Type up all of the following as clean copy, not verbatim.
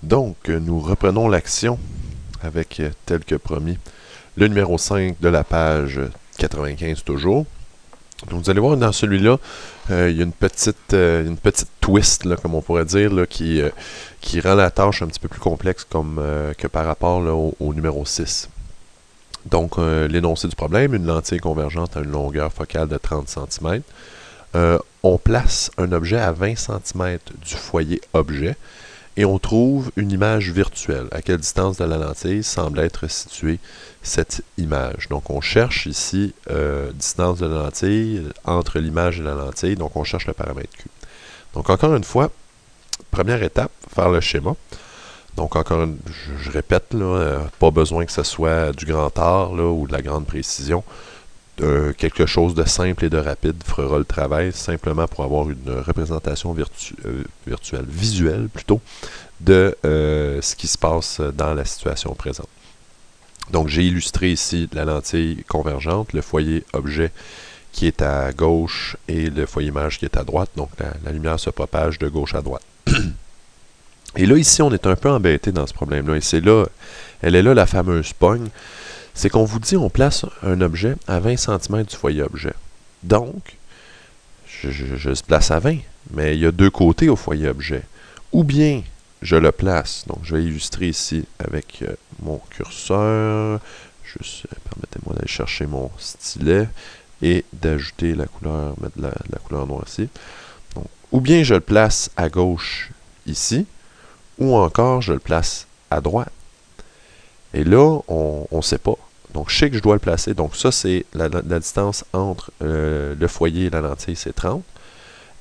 Donc, nous reprenons l'action avec, tel que promis, le numéro 5 de la page 95 toujours. Donc, vous allez voir, dans celui-là, il y a une petite twist, là, comme on pourrait dire, là, qui rend la tâche un petit peu plus complexe que par rapport là, au numéro 6. Donc, l'énoncé du problème, une lentille convergente à une longueur focale de 30 cm. On place un objet à 20 cm du foyer objet et on trouve une image virtuelle. À quelle distance de la lentille semble être située cette image? Donc, on cherche ici distance de la lentille entre l'image et la lentille. Donc, on cherche le paramètre Q. Donc, encore une fois, première étape, faire le schéma. Donc, je répète, là, pas besoin que ce soit du grand art là, ou de la grande précision. Quelque chose de simple et de rapide fera le travail, simplement pour avoir une représentation virtuelle, visuelle plutôt, de ce qui se passe dans la situation présente. Donc, j'ai illustré ici la lentille convergente, le foyer objet qui est à gauche et le foyer image qui est à droite. Donc, la lumière se propage de gauche à droite. Et là, ici, on est un peu embêté dans ce problème-là. Et c'est là, elle est là la fameuse pogne. C'est qu'on vous dit, on place un objet à 20 cm du foyer objet. Donc, je le place à 20, mais il y a deux côtés au foyer objet. Ou bien, je le place. Donc, je vais illustrer ici avec mon curseur. Juste, permettez-moi d'aller chercher mon stylet et d'ajouter la couleur, mettre la couleur noire ici. Donc, ou bien je le place à gauche ici, ou encore je le place à droite. Et là, on ne sait pas. Donc, je sais que je dois le placer. Donc, ça, c'est la distance entre le foyer et la lentille, c'est 30.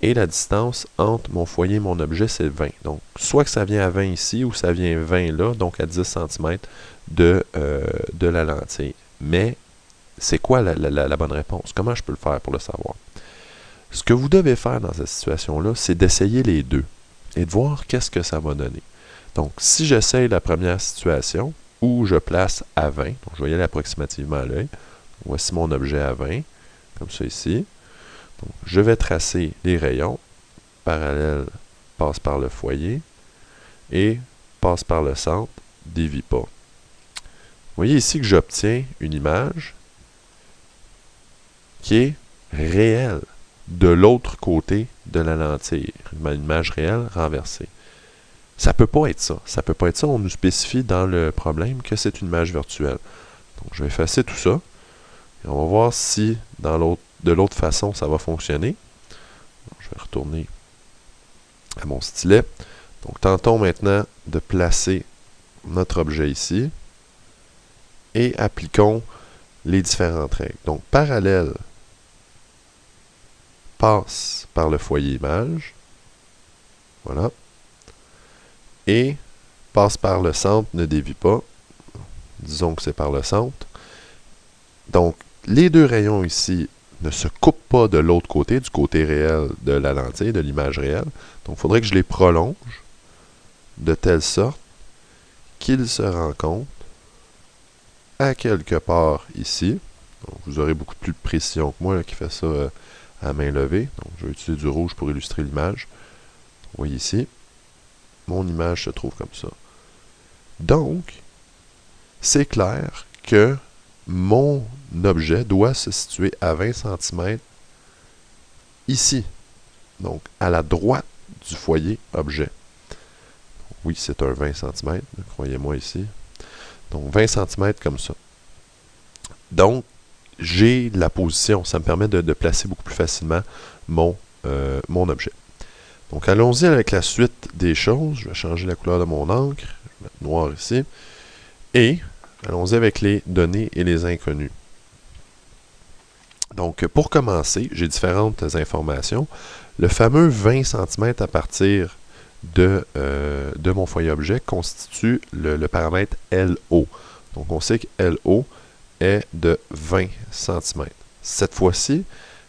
Et la distance entre mon foyer et mon objet, c'est 20. Donc, soit que ça vient à 20 ici, ou ça vient 20 là, donc à 10 cm de la lentille. Mais, c'est quoi la bonne réponse? Comment je peux le faire pour le savoir? Ce que vous devez faire dans cette situation-là, c'est d'essayer les deux et de voir qu'est-ce que ça va donner. Donc, si j'essaye la première situation, où je place à 20, donc je vais y aller approximativement à l'œil, voici mon objet à 20, comme ça ici. Donc, je vais tracer les rayons, parallèle passe par le foyer, et passe par le centre, dévie pas. Vous voyez ici que j'obtiens une image qui est réelle, de l'autre côté de la lentille, une image réelle renversée. Ça peut pas être ça. Ça peut pas être ça. On nous spécifie dans le problème que c'est une image virtuelle. Donc, je vais effacer tout ça. Et on va voir si de l'autre façon, ça va fonctionner. Donc, je vais retourner à mon stylet. Donc, tentons maintenant de placer notre objet ici. Et appliquons les différentes règles. Donc, parallèle passe par le foyer image. Voilà. Et passe par le centre, ne dévie pas. Disons que c'est par le centre. Donc, les deux rayons ici ne se coupent pas de l'autre côté, du côté réel de la lentille, de l'image réelle. Donc, il faudrait que je les prolonge de telle sorte qu'ils se rencontrent à quelque part ici. Donc, vous aurez beaucoup plus de précision que moi là, qui fait ça à main levée. Donc, je vais utiliser du rouge pour illustrer l'image. Vous voyez ici, mon image se trouve comme ça. Donc, c'est clair que mon objet doit se situer à 20 cm ici, donc à la droite du foyer objet. Oui, c'est un 20 cm, croyez-moi ici. Donc 20 cm comme ça. Donc, j'ai la position, ça me permet de placer beaucoup plus facilement mon objet. Donc, allons-y avec la suite des choses. Je vais changer la couleur de mon encre, je vais mettre noir ici, et allons-y avec les données et les inconnus. Donc, pour commencer, j'ai différentes informations. Le fameux 20 cm à partir de mon foyer objet constitue le paramètre LO. Donc, on sait que LO est de 20 cm. Cette fois-ci,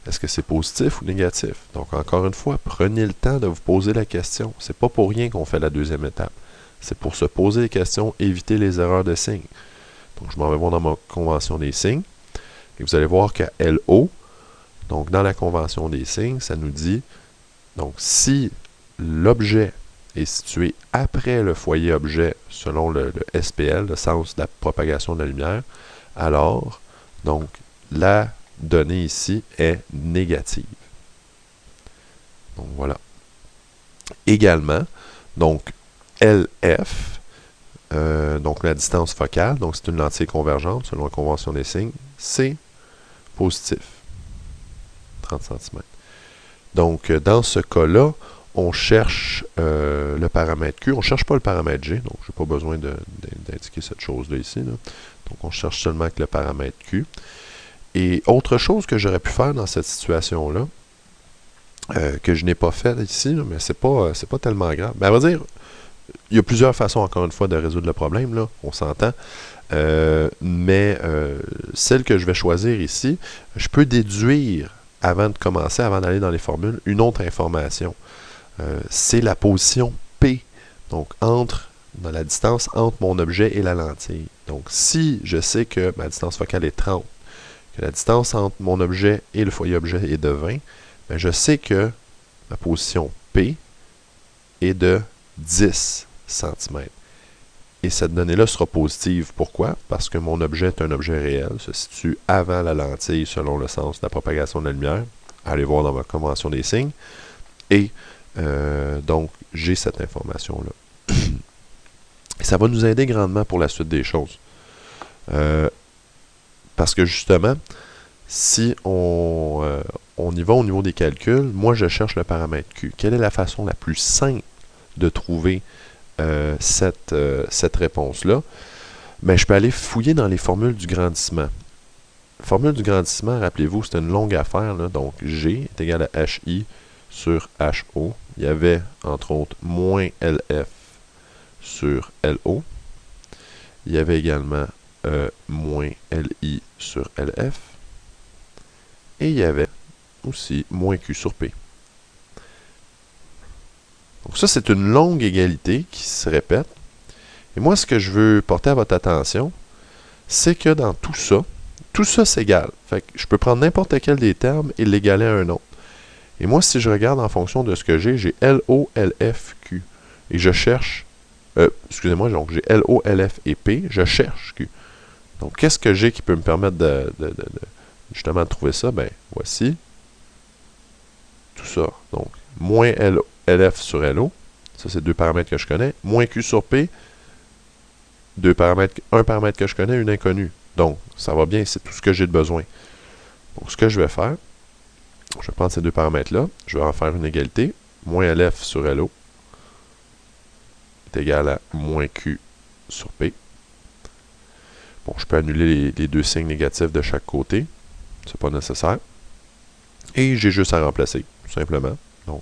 est-ce que c'est positif ou négatif? Donc, encore une fois, prenez le temps de vous poser la question. C'est pas pour rien qu'on fait la deuxième étape. C'est pour se poser les questions, éviter les erreurs de signes. Donc, je m'en vais voir dans ma convention des signes. Et vous allez voir qu'à LO, donc dans la convention des signes, ça nous dit, donc si l'objet est situé après le foyer objet selon le SPL, le sens de la propagation de la lumière, alors, donc, la donnée ici est négative. Donc, voilà. Également, donc, LF, donc la distance focale, donc c'est une lentille convergente selon la convention des signes, c'est positif, 30 cm. Donc, dans ce cas-là, on cherche le paramètre Q, on ne cherche pas le paramètre G, donc je n'ai pas besoin d'indiquer cette chose-là ici. Là. Donc, on cherche seulement avec le paramètre Q. Et autre chose que j'aurais pu faire dans cette situation-là, que je n'ai pas fait ici, là, mais c'est pas tellement grave. Ben, à vrai dire, il y a plusieurs façons, encore une fois, de résoudre le problème, là, on s'entend. Mais celle que je vais choisir ici, je peux déduire, avant de commencer, avant d'aller dans les formules, une autre information. C'est la position P, donc dans la distance entre mon objet et la lentille. Donc, si je sais que ma distance focale est 30, que la distance entre mon objet et le foyer objet est de 20, bien, je sais que ma position P est de 10 cm. Et cette donnée-là sera positive. Pourquoi? Parce que mon objet est un objet réel, se situe avant la lentille selon le sens de la propagation de la lumière. Allez voir dans ma convention des signes. Et donc, j'ai cette information-là. Et ça va nous aider grandement pour la suite des choses. Parce que justement, si on y va au niveau des calculs, moi je cherche le paramètre Q. Quelle est la façon la plus simple de trouver cette réponse-là? Ben, je peux aller fouiller dans les formules du grandissement. Formule du grandissement, rappelez-vous, c'est une longue affaire. Là, donc, G est égal à HI sur HO. Il y avait, entre autres, moins LF sur LO. Il y avait également moins LI sur LF. Et il y avait aussi moins Q sur P. Donc ça, c'est une longue égalité qui se répète. Et moi, ce que je veux porter à votre attention, c'est que dans tout ça s'égale. Fait que je peux prendre n'importe quel des termes et l'égaler à un autre. Et moi, si je regarde en fonction de ce que j'ai LO, LF, Q. Et je cherche, excusez-moi, donc j'ai LO, LF et P, je cherche Q. Donc, qu'est-ce que j'ai qui peut me permettre justement de trouver ça? Ben, voici tout ça. Donc, moins LF sur LO, ça c'est deux paramètres que je connais, moins Q sur P, un paramètre que je connais, une inconnue. Donc, ça va bien, c'est tout ce que j'ai de besoin. Donc, ce que je vais faire, je vais prendre ces deux paramètres-là, je vais en faire une égalité, moins LF sur LO est égal à moins Q sur P. Bon, je peux annuler les deux signes négatifs de chaque côté, c'est pas nécessaire. Et j'ai juste à remplacer, tout simplement. Donc,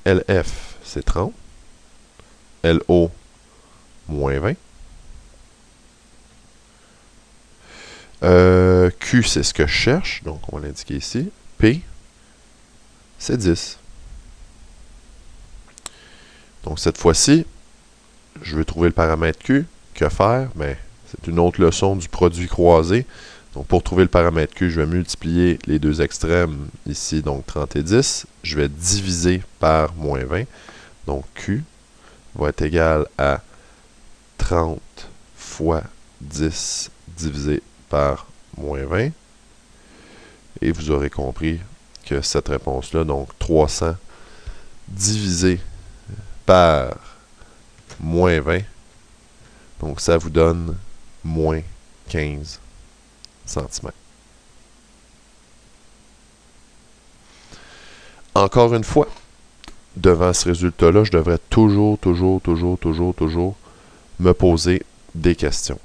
LF, c'est 30. LO, moins 20. Q, c'est ce que je cherche, donc on va l'indiquer ici. P, c'est 10. Donc cette fois-ci, je veux trouver le paramètre Q. Que faire? Ben, c'est une autre leçon du produit croisé. Donc pour trouver le paramètre Q, je vais multiplier les deux extrêmes ici, donc 30 et 10. Je vais diviser par moins 20. Donc Q va être égal à 30 fois 10 divisé par moins 20. Et vous aurez compris que cette réponse-là, donc 300 divisé par moins 20, donc ça vous donne moins 15 cm. Encore une fois, devant ce résultat-là, je devrais toujours me poser des questions.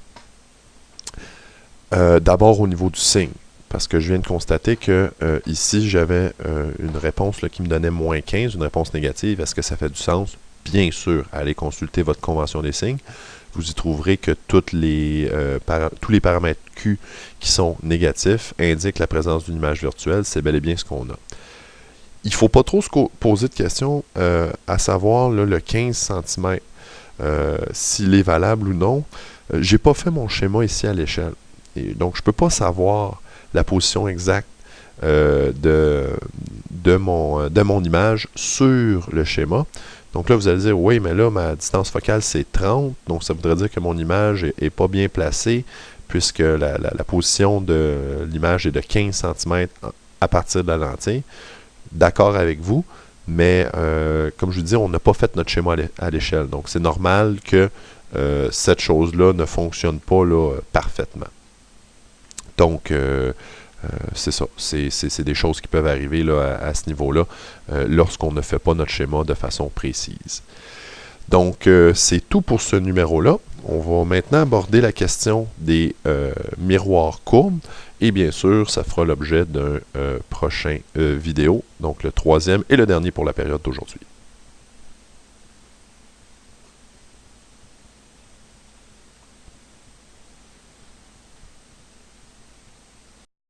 D'abord au niveau du signe, parce que je viens de constater que ici, j'avais une réponse là, qui me donnait moins 15, une réponse négative. Est-ce que ça fait du sens? Bien sûr, allez consulter votre convention des signes. Vous y trouverez que tous les paramètres Q qui sont négatifs indiquent la présence d'une image virtuelle. C'est bel et bien ce qu'on a. Il ne faut pas trop se poser de questions à savoir là, le 15 cm, s'il est valable ou non. Je n'ai pas fait mon schéma ici à l'échelle. Et donc, je ne peux pas savoir la position exacte de mon image sur le schéma. Donc là, vous allez dire, oui, mais là, ma distance focale, c'est 30, donc ça voudrait dire que mon image n'est pas bien placée, puisque la position de l'image est de 15 cm à partir de la lentille. D'accord avec vous, mais comme je vous dis, on n'a pas fait notre schéma à l'échelle. Donc, c'est normal que cette chose-là ne fonctionne pas là, parfaitement. Donc, c'est ça. C'est des choses qui peuvent arriver là, à ce niveau-là lorsqu'on ne fait pas notre schéma de façon précise. Donc, c'est tout pour ce numéro-là. On va maintenant aborder la question des miroirs courbes. Et bien sûr, ça fera l'objet d'un prochain vidéo, donc le troisième et le dernier pour la période d'aujourd'hui.